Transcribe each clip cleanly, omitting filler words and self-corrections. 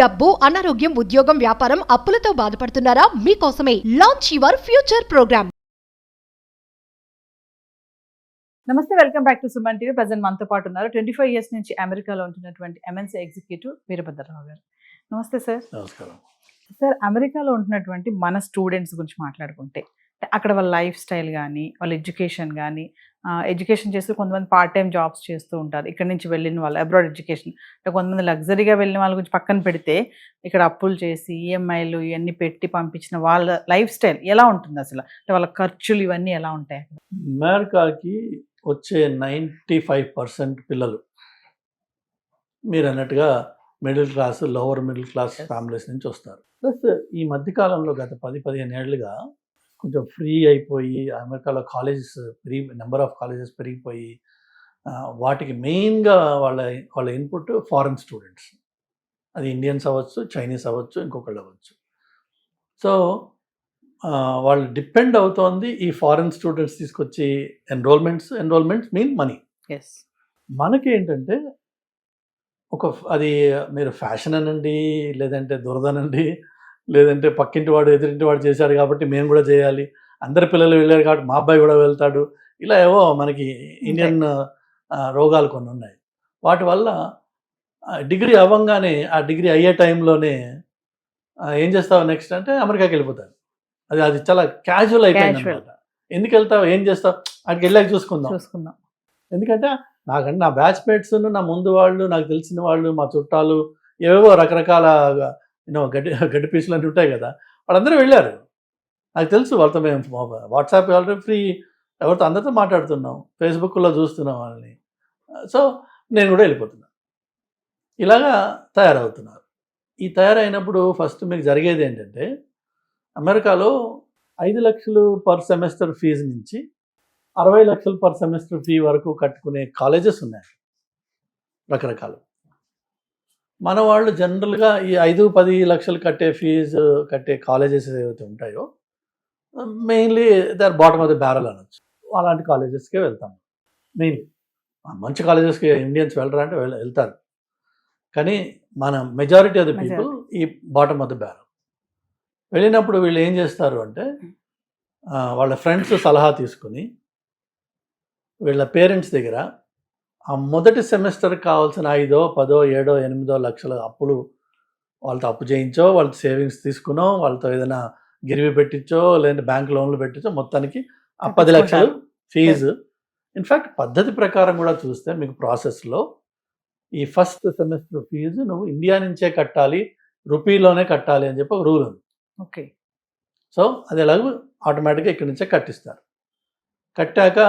డబ్బు, అనారోగ్యం, ఉద్యోగం, వ్యాపారం, అప్పులతో బాధపడుతున్నారా? మీకోసమే లాంచ్ యువర్ ఫ్యూచర్ ప్రోగ్రామ్. నమస్తే, welcome back to Suman TV. Present మనతో పాటు ఉన్నారు 25 ఇయర్స్ నుంచి అమెరికాలో ఉంటున్నటువంటి ఎంఎన్సీ ఎగ్జిక్యూటివ్ వీరభద్రరావు గారు. నమస్తే సార్. నమస్కారం. సార్, అమెరికాలో ఉంటున్నటువంటి మన స్టూడెంట్స్ గురించి మాట్లాడుకుంటే అక్కడ వాళ్ళ లైఫ్ స్టైల్ కానీ, వాళ్ళ ఎడ్యుకేషన్ కానీ, ఎడ్యుకేషన్ చేస్తూ కొంతమంది పార్ట్ టైం జాబ్స్ చేస్తూ ఉంటారు. ఇక్కడ నుంచి వెళ్ళిన వాళ్ళు అబ్రాడ్ ఎడ్యుకేషన్, అంటే కొంతమంది లగ్జరీగా వెళ్ళిన వాళ్ళ గురించి పక్కన పెడితే ఇక్కడ అప్పులు చేసి ఈఎంఐలు ఇవన్నీ పెట్టి పంపించిన వాళ్ళ లైఫ్ స్టైల్ ఎలా ఉంటుంది అసలు? అంటే వాళ్ళ ఖర్చులు ఇవన్నీ ఎలా ఉంటాయి? అమెరికాకి వచ్చే 95% పిల్లలు మీరు అన్నట్టుగా middle class, lower middle class families నుంచి వస్తారు. ప్లస్ ఈ మధ్యకాలంలో గత 10-15 ఏళ్ళుగా కొంచెం ఫ్రీ అయిపోయి అమెరికాలో కాలేజెస్ నెంబర్ ఆఫ్ కాలేజెస్ పెరిగిపోయి వాటికి మెయిన్గా వాళ్ళ ఇన్పుట్ ఫారెన్ స్టూడెంట్స్. అది ఇండియన్స్ అవ్వచ్చు, చైనీస్ అవ్వచ్చు, ఇంకొకళ్ళు అవ్వచ్చు. సో వాళ్ళు డిపెండ్ అవుతోంది ఈ ఫారెన్ స్టూడెంట్స్ తీసుకొచ్చి ఎన్రోల్మెంట్స్ మీన్ మనీ. ఎస్, మనకి ఏంటంటే అది మీరు ఫ్యాషన్ అనండి, లేదంటే దురదనండి, లేదంటే పక్కింటి వాడు ఎదురింటి వాడు చేశాడు కాబట్టి మేము కూడా చేయాలి, అందరి పిల్లలు వెళ్ళారు కాబట్టి మా అబ్బాయి కూడా వెళ్తాడు, ఇలా ఏవో మనకి ఇండియన్ రోగాలు కొన్ని ఉన్నాయి. వాటి వల్ల డిగ్రీ అవ్వంగానే ఆ డిగ్రీ అయ్యే టైంలోనే ఏం చేస్తావు నెక్స్ట్ అంటే అమెరికాకి వెళ్ళిపోతారు. అది చాలా క్యాజువల్ అయిపోయింది అనమాట. ఎందుకు వెళ్తావు, ఏం చేస్తావు, అక్కడికి వెళ్ళాక చూసుకుందాం. ఎందుకంటే నాకంటే నా బ్యాచ్ మేట్స్, నా ముందు వాళ్ళు, నాకు తెలిసిన వాళ్ళు, మా చుట్టాలు, ఏవేవో రకరకాల గడ్డి పీసులు అన్నీ ఉంటాయి కదా, వాళ్ళందరూ వెళ్ళారు. నాకు తెలుసు, వాళ్ళతో మేము వాట్సాప్ ఆల్రెడీ ఫ్రీ, ఎవరితో అందరితో మాట్లాడుతున్నాం, ఫేస్బుక్లో చూస్తున్నాం వాళ్ళని. సో నేను కూడా వెళ్ళిపోతున్నాను. ఇలాగా తయారవుతున్నారు. ఈ తయారైనప్పుడు ఫస్ట్ మీకు జరిగేది ఏంటంటే, అమెరికాలో 5 లక్షలు పర్ సెమిస్టర్ ఫీజు నుంచి 60 లక్షలు పర్ సెమిస్టర్ ఫీ వరకు కట్టుకునే కాలేజెస్ ఉన్నాయి రకరకాలు. మన వాళ్ళు జనరల్గా ఈ 5-10 లక్షలు కట్టే కాలేజెస్ ఏవైతే ఉంటాయో mainly the bottom of the barrel అనొచ్చు. అలాంటి కాలేజెస్కే వెళ్తాం మెయిన్లీ. మంచి కాలేజెస్కి ఇండియన్స్ వెళ్ళరా అంటే వెళ్తారు, కానీ మన మెజారిటీ ఆఫ్ ద పీపుల్ ఈ బాటమ్ ఆఫ్ ద బ్యారల్. వెళ్ళినప్పుడు వీళ్ళు ఏం చేస్తారు అంటే వాళ్ళ ఫ్రెండ్స్ సలహా తీసుకుని వీళ్ళ పేరెంట్స్ దగ్గర ఆ మొదటి సెమిస్టర్కి కావాల్సిన 5, 10, 7, 8 లక్షల అప్పులు వాళ్ళతో అప్పు చేయించో, వాళ్ళ సేవింగ్స్ తీసుకునో, వాళ్ళతో ఏదైనా గిరివి పెట్టించో, లేదంటే బ్యాంక్ లోన్లు పెట్టించో, మొత్తానికి ఆ 10 లక్షలు ఫీజు. ఇన్ఫ్యాక్ట్ పద్ధతి ప్రకారం కూడా చూస్తే మీకు ప్రాసెస్లో ఈ ఫస్ట్ సెమిస్టర్ ఫీజు నువ్వు ఇండియా నుంచే కట్టాలి, రూపీలోనే కట్టాలి అని చెప్పి ఒక రూల్ ఉంది. ఓకే. సో అది ఎలాగో ఆటోమేటిక్గా ఇక్కడి నుంచే కట్టిస్తారు. కట్టాక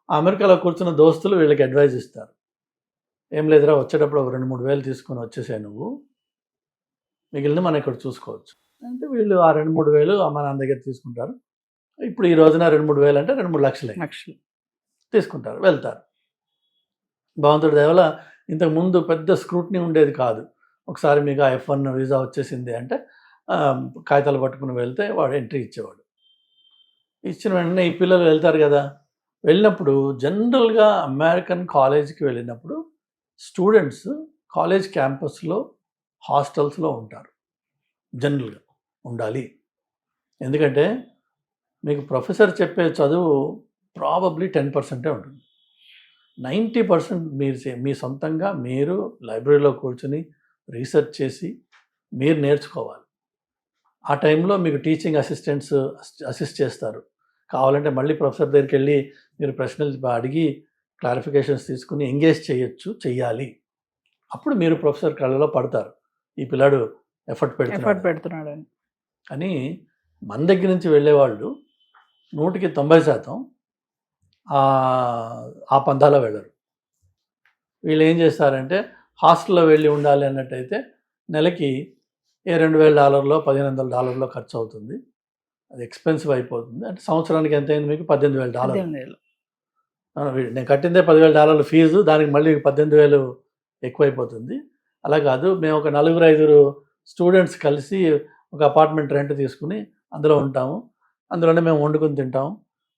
అమెరికాలో కూర్చున్న దోస్తులు వీళ్ళకి అడ్వైజ్ ఇస్తారు, ఏం లేదురా వచ్చేటప్పుడు ఒక 2-3 వేలు తీసుకొని వచ్చేసాయి, నువ్వు మిగిలిన మనం ఇక్కడ చూసుకోవచ్చు అంటే వీళ్ళు ఆ 2-3 వేలు మన దగ్గర తీసుకుంటారు. ఇప్పుడు ఈ రోజున 2-3 వేలు అంటే 2-3 లక్షలు తీసుకుంటారు, వెళ్తారు. భగవంతుడి దయ వల్ల ఇంతకుముందు పెద్ద స్క్రూట్నీ ఉండేది కాదు. ఒకసారి మీకు F1 వీసా వచ్చేసింది అంటే కాగితాలు పట్టుకుని వెళ్తే వాడు ఎంట్రీ ఇచ్చేవాడు. ఇచ్చిన వెంటనే ఈ పిల్లలు వెళ్తారు కదా, వెళ్ళినప్పుడు జనరల్గా అమెరికన్ కాలేజ్కి వెళ్ళినప్పుడు స్టూడెంట్స్ కాలేజ్ క్యాంపస్లో హాస్టల్స్లో ఉంటారు. జనరల్గా ఉండాలి, ఎందుకంటే మీకు ప్రొఫెసర్ చెప్పే చదువు ప్రాబబ్లీ 10% ఉంటుంది. 90% మీ సొంతంగా మీరు లైబ్రరీలో కూర్చొని రీసెర్చ్ చేసి మీరు నేర్చుకోవాలి. ఆ టైంలో మీకు టీచింగ్ అసిస్టెంట్స్ అసిస్ట్ చేస్తారు. కావాలంటే మళ్ళీ ప్రొఫెసర్ దగ్గరికి వెళ్ళి మీరు ప్రశ్నలు అడిగి క్లారిఫికేషన్స్ తీసుకుని ఎంగేజ్ చెయ్యాలి. అప్పుడు మీరు ప్రొఫెసర్ కళ్ళలో పడతారు, ఈ పిల్లాడు ఎఫర్ట్ పెడుతున్నాడు అని. మన దగ్గర నుంచి వెళ్ళేవాళ్ళు 100% ఆ పందాలో వెళ్ళరు. వీళ్ళు ఏం చేస్తారంటే హాస్టల్లో వెళ్ళి ఉండాలి అన్నట్టయితే నెలకి $2,000, $1,500 ఖర్చు అవుతుంది. అది ఎక్స్పెన్సివ్ అయిపోతుంది. అంటే సంవత్సరానికి ఎంత అయింది మీకు? $18,000. నేను కట్టిందే $10,000 ఫీజు, దానికి మళ్ళీ 18,000 ఎక్కువైపోతుంది. అలా కాదు, మేము ఒక 4-5 స్టూడెంట్స్ కలిసి ఒక అపార్ట్మెంట్ రెంట్ తీసుకుని అందులో ఉంటాము, అందులోనే మేము వండుకొని తింటాము,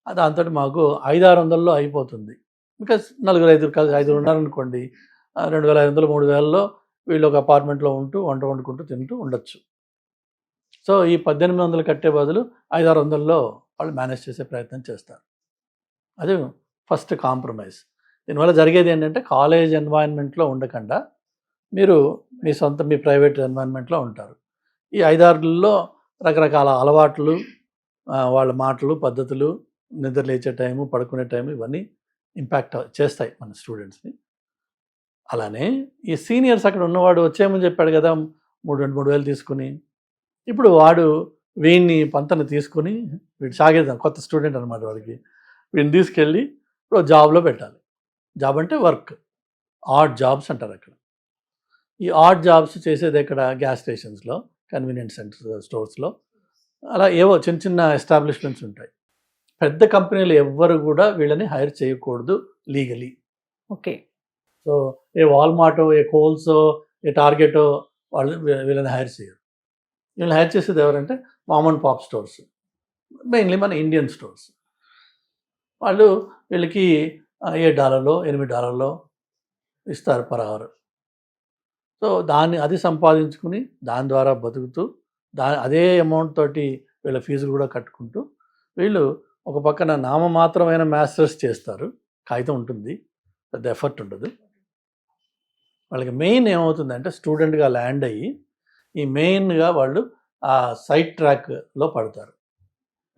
దాంతో మాకు 500-600లో అయిపోతుంది. బికాస్ 4-5 ఉన్నారనుకోండి, 2,500, 3,000లో వీళ్ళు ఒక అపార్ట్మెంట్లో ఉంటూ వంట వండుకుంటూ తింటూ ఉండొచ్చు. సో ఈ 1800 కట్టే బదులు 500-600లో వాళ్ళు మేనేజ్ చేసే ప్రయత్నం చేస్తారు. అది ఫస్ట్ కాంప్రమైజ్. దీనివల్ల జరిగేది ఏంటంటే కాలేజ్ ఎన్వైరన్మెంట్లో ఉండకుండా మీరు మీ ప్రైవేట్ ఎన్వైరన్మెంట్లో ఉంటారు. ఈ 5-6లో రకరకాల అలవాట్లు, వాళ్ళ మాటలు, పద్ధతులు, నిద్ర లేచే టైము, పడుకునే టైము ఇవన్నీ ఇంపాక్ట్ చేస్తాయి మన స్టూడెంట్స్ని. అలానే ఈ సీనియర్స్ అక్కడ ఉన్నవాడు వచ్చేయమని చెప్పాడు కదా 3,000 తీసుకుని, ఇప్పుడు వాడు వీడిని పంతను తీసుకుని వీడు సాగేద్దాం, కొత్త స్టూడెంట్ అనమాట వాడికి, వీడిని తీసుకెళ్ళి ఇప్పుడు జాబ్లో పెట్టాలి. జాబ్ అంటే వర్క్, ఆడ్ జాబ్స్ అంటారు అక్కడ. ఈ ఆడ్ జాబ్స్ చేసేది ఎక్కడ? గ్యాస్ స్టేషన్స్లో, కన్వీనియన్స్ స్టోర్స్లో, అలా ఏవో చిన్న చిన్న ఎస్టాబ్లిష్మెంట్స్ ఉంటాయి. పెద్ద కంపెనీలు ఎవ్వరు కూడా వీళ్ళని హైర్ చేయకూడదు లీగలీ. ఓకే. సో ఏ వాల్మార్టో, ఏ కోల్సో, ఏ టార్గెటో వాళ్ళు వీళ్ళని హైర్ చేయరు. వీళ్ళని హైర్ చేసేది ఎవరంటే mom and pop stores, mainly మన ఇండియన్ స్టోర్స్. వాళ్ళు వీళ్ళకి $7, $8 ఇస్తారు పర్ అవర్. సో అది సంపాదించుకుని దాని ద్వారా బతుకుతూ అదే అమౌంట్ తోటి వీళ్ళ ఫీజులు కూడా కట్టుకుంటూ వీళ్ళు ఒక పక్కన నామమాత్రమైన మాస్టర్స్ చేస్తారు. కాగితం ఉంటుంది, పెద్ద ఎఫర్ట్ ఉండదు. వాళ్ళకి మెయిన్ ఏమవుతుందంటే స్టూడెంట్గా ల్యాండ్ అయ్యి ఈ మెయిన్గా వాళ్ళు ఆ సైడ్ ట్రాక్లో పడతారు,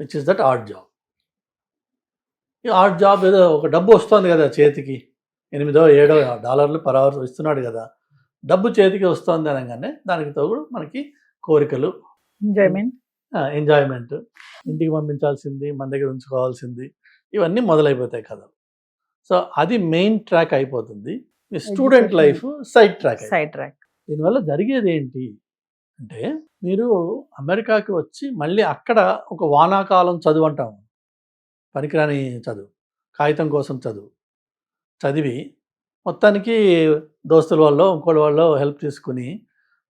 which is that art job. ఈ ఆర్ట్ జాబ్ ఏదో ఒక డబ్బు వస్తుంది కదా చేతికి, $8-7 పర్ అవర్ ఇస్తున్నాడు కదా, డబ్బు చేతికి వస్తుంది అనగానే దానికి తోడు మనకి కోరికలు, ఎంజాయ్మెంట్, ఇంటికి పంపించాల్సింది, మన దగ్గర ఉంచుకోవాల్సింది, ఇవన్నీ మొదలైపోతాయి కథలు. సో అది మెయిన్ ట్రాక్ అయిపోతుంది. మీ స్టూడెంట్ లైఫ్ సైడ్ ట్రాక్. దీనివల్ల జరిగేది ఏంటి అంటే మీరు అమెరికాకి వచ్చి మళ్ళీ అక్కడ ఒక వానాకాలం చదువు అంటాం, పనికిరాని చదువు, కాగితం కోసం చదివి మొత్తానికి దోస్తుల వల్ల ఇంకోళ్ళ వల్ల హెల్ప్ తీసుకుని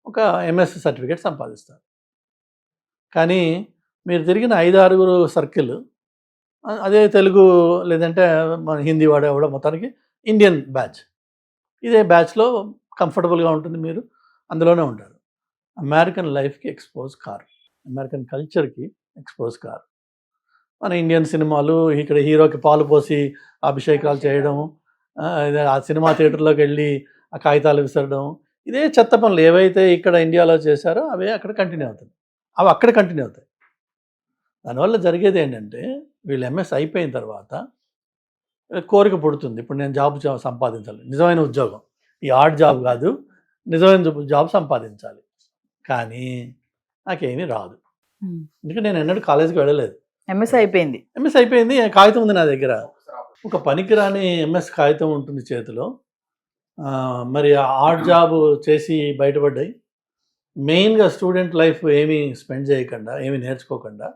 ఒక ఎంఎస్ సర్టిఫికేట్ సంపాదిస్తారు. కానీ మీరు తిరిగిన 5-6 సర్కిల్ అదే తెలుగు లేదంటే మన హిందీ వాడేవాడు, మొత్తానికి ఇండియన్ బ్యాచ్. ఇదే బ్యాచ్లో కంఫర్టబుల్గా ఉంటుంది, మీరు అందులోనే ఉంటారు. అమెరికన్ లైఫ్కి ఎక్స్పోజ్ కారు, అమెరికన్ కల్చర్కి ఎక్స్పోజ్ కారు. మన ఇండియన్ సినిమాలు, ఇక్కడ హీరోకి పాలు పోసి అభిషేకాలు చేయడం, ఆ సినిమా థియేటర్లోకి వెళ్ళి ఆ కాగితాలు విసరడం, ఇదే చెత్త పనులు ఏవైతే ఇక్కడ ఇండియాలో చేశారో అవే అక్కడ కంటిన్యూ అవుతుంది, అవి అక్కడ కంటిన్యూ అవుతాయి. దానివల్ల జరిగేది ఏంటంటే వీళ్ళు ఎంఎస్ అయిపోయిన తర్వాత కోరిక పుడుతుంది, ఇప్పుడు నేను జాబ్ సంపాదించాలి, నిజమైన ఉద్యోగం, ఈ ఆర్ట్ జాబ్ కాదు, నిజమైన జాబ్ సంపాదించాలి. కానీ నాకేమీ రాదు, ఎందుకంటే నేను ఎన్నడూ కాలేజీకి వెళ్ళలేదు. ఎంఎస్ అయిపోయింది, కాగితం ఉంది నా దగ్గర, ఒక పనికిరాని ఎంఎస్ కాగితం ఉంటుంది చేతిలో. మరి ఆర్ట్ జాబ్ చేసి బయటపడ్డాయి. మెయిన్గా స్టూడెంట్ లైఫ్ ఏమీ స్పెండ్ చేయకుండా, ఏమీ నేర్చుకోకుండా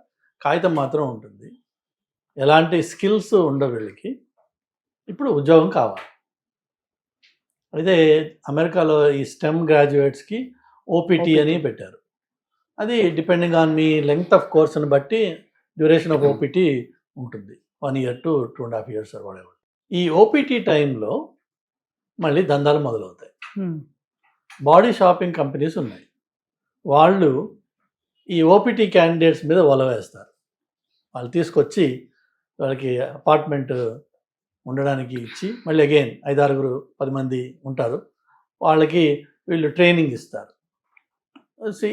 కాగితం మాత్రం ఉంటుంది, ఎలాంటి స్కిల్స్ ఉండవు వీళ్ళకి. ఇప్పుడు ఉద్యోగం కావాలి. అయితే అమెరికాలో ఈ స్టెమ్ గ్రాడ్యుయేట్స్కి ఓపీటీ అని పెట్టారు. అది డిపెండింగ్ ఆన్ మీ లెంగ్త్ ఆఫ్ కోర్స్ని బట్టి డ్యూరేషన్ ఆఫ్ ఓపీటీ ఉంటుంది, 1 year to 2.5 years or whatever. ఈ ఓపీటీ టైంలో మళ్ళీ దందాలు మొదలవుతాయి. బాడీ షాపింగ్ కంపెనీస్ ఉన్నాయి, వాళ్ళు ఈ ఓపీటీ క్యాండిడేట్స్ మీద వల వేస్తారు. వాళ్ళు తీసుకొచ్చి వాళ్ళకి అపార్ట్మెంట్ ఉండడానికి ఇచ్చి మళ్ళీ అగైన్ 5-6-10 మంది ఉంటారు, వాళ్ళకి వీళ్ళు ట్రైనింగ్ ఇస్తారు.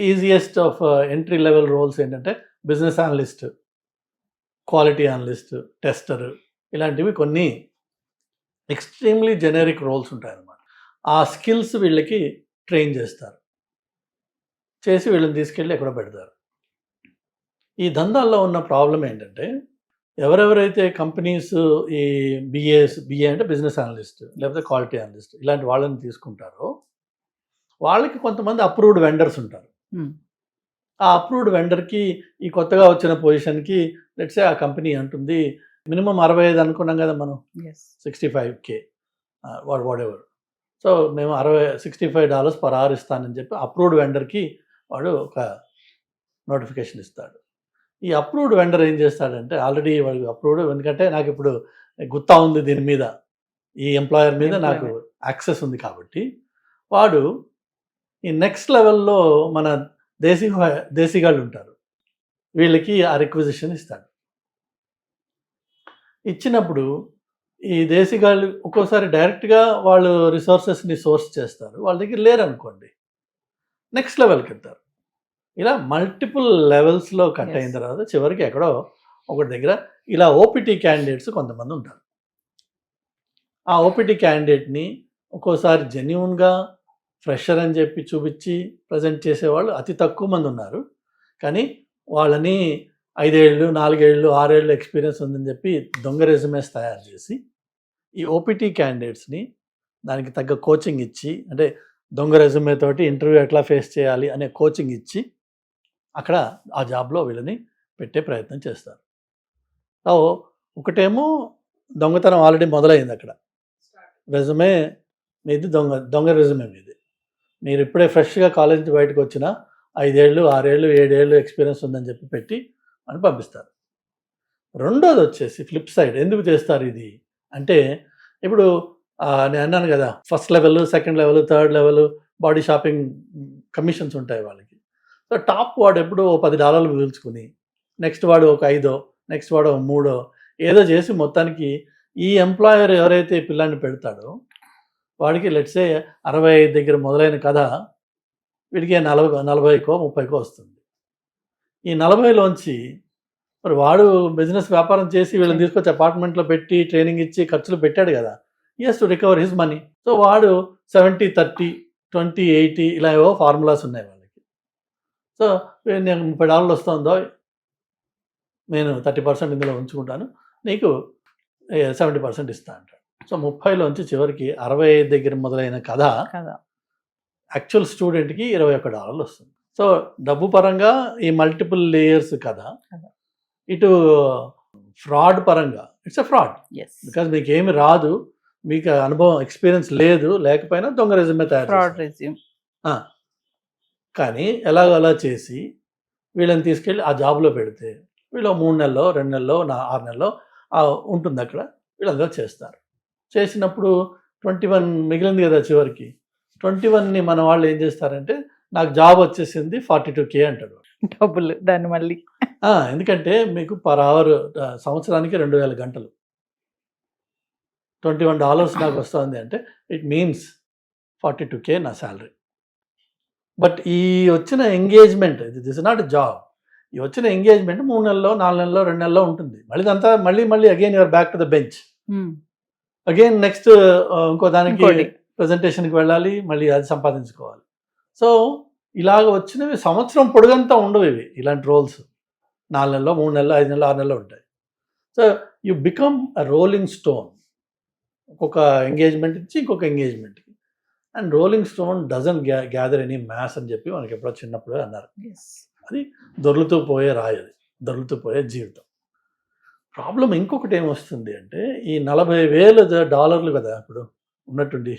Easiest of entry level roles ఏంటంటే business analyst, quality analyst, tester, ఇలాంటివి కొన్ని ఎక్స్ట్రీమ్లీ జెనరిక్ రోల్స్ ఉంటాయన్నమాట. ఆ స్కిల్స్ వీళ్ళకి ట్రైన్ చేస్తారు, చేసి వీళ్ళని తీసుకెళ్ళి ఎక్కడ పెడతారు. ఈ దందాల్లో ఉన్న ప్రాబ్లం ఏంటంటే ఎవరెవరైతే కంపెనీస్ ఈ బిఏ అంటే బిజినెస్ అనలిస్ట్ లేకపోతే క్వాలిటీ అనలిస్ట్ ఇలాంటి వాళ్ళని తీసుకుంటారో వాళ్ళకి కొంతమంది అప్రూవ్డ్ వెండర్స్ ఉంటారు. ఆ అప్రూవ్డ్ వెండర్కి ఈ కొత్తగా వచ్చిన పొజిషన్కి లెట్సే ఆ కంపెనీ అంటుంది మినిమం 65 అనుకున్నాం కదా మనం, 65K వాట్ ఎవర్. సో మేము $65 per hour ఇస్తానని చెప్పి అప్రూవ్డ్ వెండర్కి వాడు ఒక నోటిఫికేషన్ ఇస్తాడు. ఈ అప్రూవ్డ్ వెండర్ ఏం చేస్తాడంటే ఆల్రెడీ వాడికి అప్రూవ్డ్, ఎందుకంటే నాకు ఇప్పుడు గుత్తా ఉంది దీని మీద, ఈ ఎంప్లాయర్ మీద నాకు యాక్సెస్ ఉంది కాబట్టి వాడు ఈ నెక్స్ట్ లెవెల్లో మన దేశీగాళ్ళు ఉంటారు, వీళ్ళకి ఆ రిక్విజిషన్ ఇస్తాడు. ఇచ్చినప్పుడు ఈ దేశీగాళ్ళు ఒక్కోసారి డైరెక్ట్గా వాళ్ళు రిసోర్సెస్ని సోర్స్ చేస్తారు, వాళ్ళ దగ్గర లేరనుకోండి నెక్స్ట్ లెవెల్కి వెళ్తారు. ఇలా మల్టిపుల్ లెవెల్స్లో కట్ అయిన తర్వాత చివరికి ఎక్కడో ఒకటి దగ్గర ఇలా ఓపీటీ క్యాండిడేట్స్ కొంతమంది ఉంటారు. ఆ ఓపీటీ క్యాండిడేట్ని ఒక్కోసారి జెన్యూన్గా ఫ్రెషర్ అని చెప్పి చూపించి ప్రజెంట్ చేసేవాళ్ళు అతి తక్కువ మంది ఉన్నారు. కానీ వాళ్ళని 5 ఏళ్ళు 4 ఏళ్ళు 6 ఏళ్ళు ఎక్స్పీరియన్స్ ఉందని చెప్పి దొంగ రెజ్యూమేస్ తయారు చేసి ఈ ఓపీటీ క్యాండిడేట్స్ని దానికి తగ్గ కోచింగ్ ఇచ్చి, అంటే దొంగ రెజ్యూమే తోటి ఇంటర్వ్యూ ఎట్లా ఫేస్ చేయాలి అనే కోచింగ్ ఇచ్చి అక్కడ ఆ జాబ్లో వీళ్ళని పెట్టే ప్రయత్నం చేస్తారు. సో ఒకటేమో దొంగతనం ఆల్రెడీ మొదలైంది, అక్కడ రెజ్యూమే మీది దొంగ రెజ్యూమే మీది, మీరు ఇప్పుడే ఫ్రెష్గా కాలేజ్ నుంచి బయటకు వచ్చిన 5 ఏళ్ళు 6 ఏళ్ళు 7 ఏళ్ళు ఎక్స్పీరియన్స్ ఉందని చెప్పి పెట్టి అని పంపిస్తారు. రెండోది వచ్చేసి ఫ్లిప్ సైడ్. ఎందుకు చేస్తారు ఇది అంటే, ఇప్పుడు నేను అన్నాను కదా, first level, second level, third level body shopping commissions ఉంటాయి వాళ్ళకి. సో టాప్ వాడు ఎప్పుడు $10 మిగుల్చుకుని, నెక్స్ట్ వాడు ఒక 5, నెక్స్ట్ వాడు ఒక 3 ఏదో చేసి మొత్తానికి ఈ ఎంప్లాయర్ ఎవరైతే పిల్లాన్ని పెడతాడో వాడికి లెట్సే 65 దగ్గర మొదలైన కథ వీడికి 40కో 30కో వస్తుంది. ఈ 40లోంచి మరి వాడు బిజినెస్ వ్యాపారం చేసి వీళ్ళని తీసుకొచ్చి అపార్ట్మెంట్లో పెట్టి ట్రైనింగ్ ఇచ్చి ఖర్చులు పెట్టాడు కదా, he has to recover his money. So వాడు 70-30 20-80 ఇలా ఏవో ఫార్ములాస్ ఉన్నాయి వాళ్ళకి. సో నేను $30 వస్తుందో నేను 30% ఇందులో ఉంచుకుంటాను, నీకు 70% ఇస్తా అంటాడు. సో 30లోంచి చివరికి 65 దగ్గర మొదలైన కథ యాక్చువల్ స్టూడెంట్కి $21 వస్తుంది. సో డబ్బు పరంగా ఈ మల్టిపుల్ లేయర్స్ కథ, ఇటు ఫ్రాడ్ పరంగా ఇట్స్ ఎ ఫ్రాడ్. బికాజ్ మీకు ఏమి రాదు, మీకు అనుభవం ఎక్స్పీరియన్స్ లేదు, లేకపోయినా దొంగ రెజ్యూమే తయారు. కానీ ఎలాగోలా చేసి వీళ్ళని తీసుకెళ్ళి ఆ జాబ్లో పెడితే వీళ్ళు 3 నెలలో 2 నెలలో 6 నెలలో ఉంటుంది అక్కడ, వీళ్ళందరూ చేస్తారు. చేసినప్పుడు 21 మిగిలింది కదా, చివరికి 21ని మన వాళ్ళు ఏం చేస్తారంటే, నాకు జాబ్ వచ్చేసింది 42K అంటాడు, డబ్బులు దాన్ని మళ్ళీ. ఎందుకంటే మీకు పర్ అవర్ సంవత్సరానికి 2000 గంటలు, $21 నాకు వస్తుంది అంటే ఇట్ మీన్స్ 42K నా శాలరీ. బట్ ఈ వచ్చిన engagement, this is not job, ఈ వచ్చిన ఎంగేజ్మెంట్ 3 నెలల్లో 4 నెలల్లో 2 నెలల్లో ఉంటుంది. మళ్ళీ again your back to the bench, again next ఇంకో దానికి ప్రజెంటేషన్కి వెళ్ళాలి, మళ్ళీ అది సంపాదించుకోవాలి. సో ఇలాగ వచ్చినవి సంవత్సరం పొడుగంతా ఉండవు ఇవి, ఇలాంటి రోల్స్ 4 నెలల్లో 3 నెలల్లో 5 నెలల్లో 6 నెలల్లో ఉంటాయి. So you become a rolling stone, ఒక్కొక్క ఎంగేజ్మెంట్ ఇచ్చి ఇంకొక ఎంగేజ్మెంట్కి. And rolling stone doesn't gather any moss అని చెప్పి మనకి ఎప్పుడో చిన్నప్పుడు అన్నారు. అది దొర్లుతూ పోయే రాయి, అది దొర్లుతూ పోయే జీవితం. ప్రాబ్లం ఇంకొకటి ఏమొస్తుంది అంటే, ఈ $40,000 కదా ఇప్పుడు ఉన్నట్టుండి,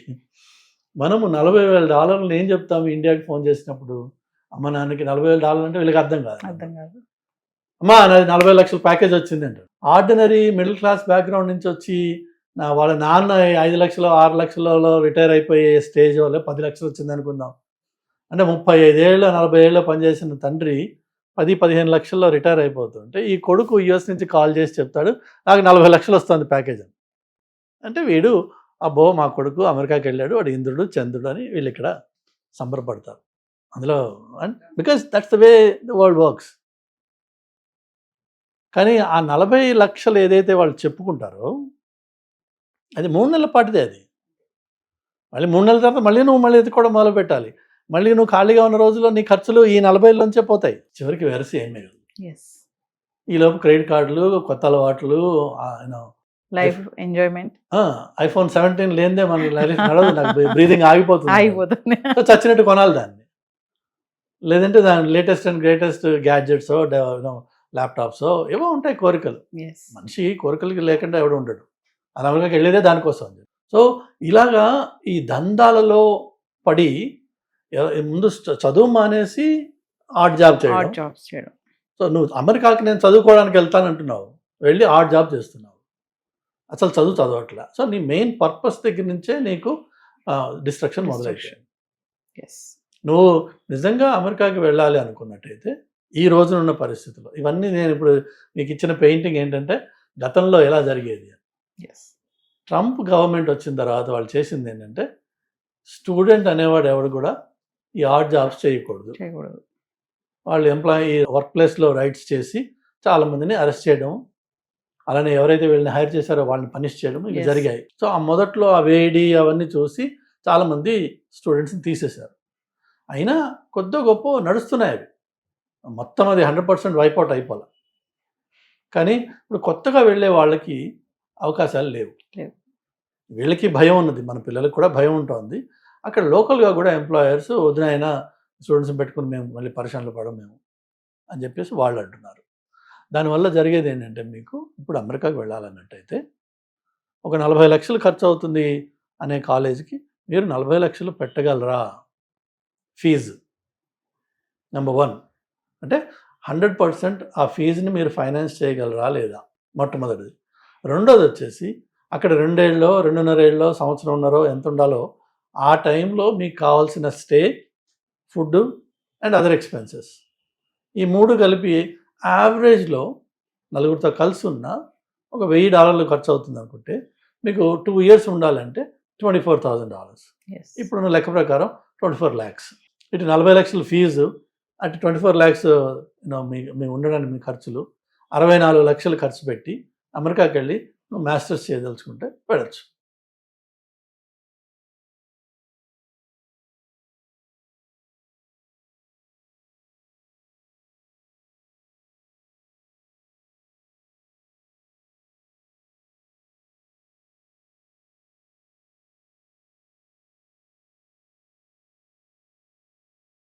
మనము $40,000 ఏం చెప్తాము ఇండియాకి ఫోన్ చేసినప్పుడు, అమ్మ నాన్నకి $40,000 అంటే వీళ్ళకి అర్థం కాదు. అమ్మా నాది 40 లక్షల ప్యాకేజ్ వచ్చింది అంటారు. ఆర్డినరీ మిడిల్ క్లాస్ బ్యాక్గ్రౌండ్ నుంచి వచ్చి వాళ్ళ నాన్న 5 లక్షలు 6 లక్షలలో రిటైర్ అయిపోయే స్టేజ్ వల్ల 10 లక్షలు వచ్చింది అనుకుందాం. అంటే 35 ఏళ్ళు 40 ఏళ్ళు పనిచేసిన తండ్రి 10-15 లక్షల్లో రిటైర్ అయిపోతుంటే, ఈ కొడుకు యూఎస్ నుంచి కాల్ చేసి చెప్తాడు, నాకు 40 లక్షలు వస్తుంది ప్యాకేజ్ అని. అంటే వీడు అబ్బో మా కొడుకు అమెరికాకి వెళ్ళాడు, వాడు ఇంద్రుడు చంద్రుడు అని వీళ్ళు ఇక్కడ సంబరపడతారు అందులో. And because that's the way the world works. కానీ ఆ 40 లక్షలు ఏదైతే వాళ్ళు చెప్పుకుంటారో అది 3 నెలల పాటిదే. అది మళ్ళీ 3 నెలల తర్వాత మళ్ళీ ఎత్తుకోవడం మొదలు పెట్టాలి. మళ్ళీ నువ్వు ఖాళీగా ఉన్న రోజుల్లో నీ ఖర్చులు ఈ 40లోంచే పోతాయి, చివరికి వెరసి ఏం మిగలదు. ఈలోపు క్రెడిట్ కార్డులు, కొత్త అలవాట్లు, లైఫ్ ఎంజాయ్మెంట్. iPhone 17 లేనిదే మన లైఫ్ నడవదు, నాకు బ్రీదింగ్ ఆగిపోతుంది. చచ్చినట్టు కొనాలి దాన్ని, లేదంటే దాని latest and greatest gadgets, laptops ఏవో ఉంటాయి కోరికలు. మనిషి కోరికలకి లేకుండా ఎవడు ఉండడు, అమెరికాకి వెళ్ళేదే దానికోసం. సో ఇలాగా ఈ దందాలలో పడి ముందు చదువు మానేసి ఆర్ట్ జాబ్ చేయడం. సో నువ్వు అమెరికాకి నేను చదువుకోవడానికి వెళ్తానంటున్నావు, వెళ్ళి ఆర్ట్ జాబ్ చేస్తున్నావు, అసలు చదవట్లా. సో నీ మెయిన్ పర్పస్ దగ్గర నుంచే నీకు డిస్ట్రక్షన్ మొదలైపోయింది. నువ్వు నిజంగా అమెరికాకి వెళ్ళాలి అనుకున్నట్టయితే ఈ రోజునున్న పరిస్థితుల్లో ఇవన్నీ నేను ఇప్పుడు మీకు ఇచ్చిన పెయింటింగ్ ఏంటంటే గతంలో ఎలా జరిగేది. ఎస్. ట్రంప్ గవర్నమెంట్ వచ్చిన తర్వాత వాళ్ళు చేసింది ఏంటంటే స్టూడెంట్ అనేవాడు ఎవడు కూడా ఈ ఆడ్ జాబ్స్ చేయకూడదు. చేయకూడదు. వాళ్ళు ఎంప్లాయీ వర్క్ ప్లేస్లో రైట్స్ చేసి చాలామందిని అరెస్ట్ చేయడం, అలానే ఎవరైతే వీళ్ళని హైర్ చేశారో వాళ్ళని పనిష్ చేయడం ఇవి Yes. జరిగాయి. సో ఆ మొదట్లో ఆ వేడి అవన్నీ చూసి చాలామంది స్టూడెంట్స్ని తీసేశారు. అయినా కొద్ది గొప్ప నడుస్తున్నాయి అవి. మొత్తం అది 100% వైపౌట్ అయిపోలే. కానీ ఇప్పుడు కొత్తగా వెళ్ళే వాళ్ళకి అవకాశాలు లేవు. లేవు. వీళ్ళకి భయం ఉన్నది, మన పిల్లలకు కూడా భయం ఉంటుంది. అక్కడ లోకల్గా కూడా ఎంప్లాయర్స్ వదినైనా స్టూడెంట్స్ని పెట్టుకుని మేము మళ్ళీ పరిశ్రమలు పడం మేము అని చెప్పేసి వాళ్ళు అంటున్నారు. దానివల్ల జరిగేది ఏంటంటే మీకు ఇప్పుడు అమెరికాకి వెళ్ళాలన్నట్టయితే ఒక 40 లక్షలు ఖర్చు అవుతుంది అనే కాలేజీకి మీరు 40 లక్షలు పెట్టగలరా ఫీజు? నెంబర్ 1 అంటే 100% ఆ ఫీజుని మీరు ఫైనాన్స్ చేయగలరా లేదా మొట్టమొదటిది. రెండోది వచ్చేసి అక్కడ 2 ఏళ్ళలో 2.5 ఏళ్ళలో సంవత్సరంన్నర ఎంత ఉండాలో ఆ టైంలో మీకు కావాల్సిన stay, food and other expenses ఈ 3 కలిపి యావరేజ్లో నలుగురితో కలిసి ఉన్న ఒక $1000 ఖర్చు అవుతుంది అనుకుంటే మీకు 2 years ఉండాలంటే $24,000. ఎస్. ఇప్పుడున్న లెక్క ప్రకారం 24 lakhs. ఇటు 40 లక్షల ఫీజు, అటు 24 lakhs మీ ఉండడానికి మీ ఖర్చులు, 64 లక్షలు ఖర్చు పెట్టి అమెరికాకి వెళ్ళి మాస్టర్స్ చేయదలుచుకుంటే వెళ్ళచ్చు.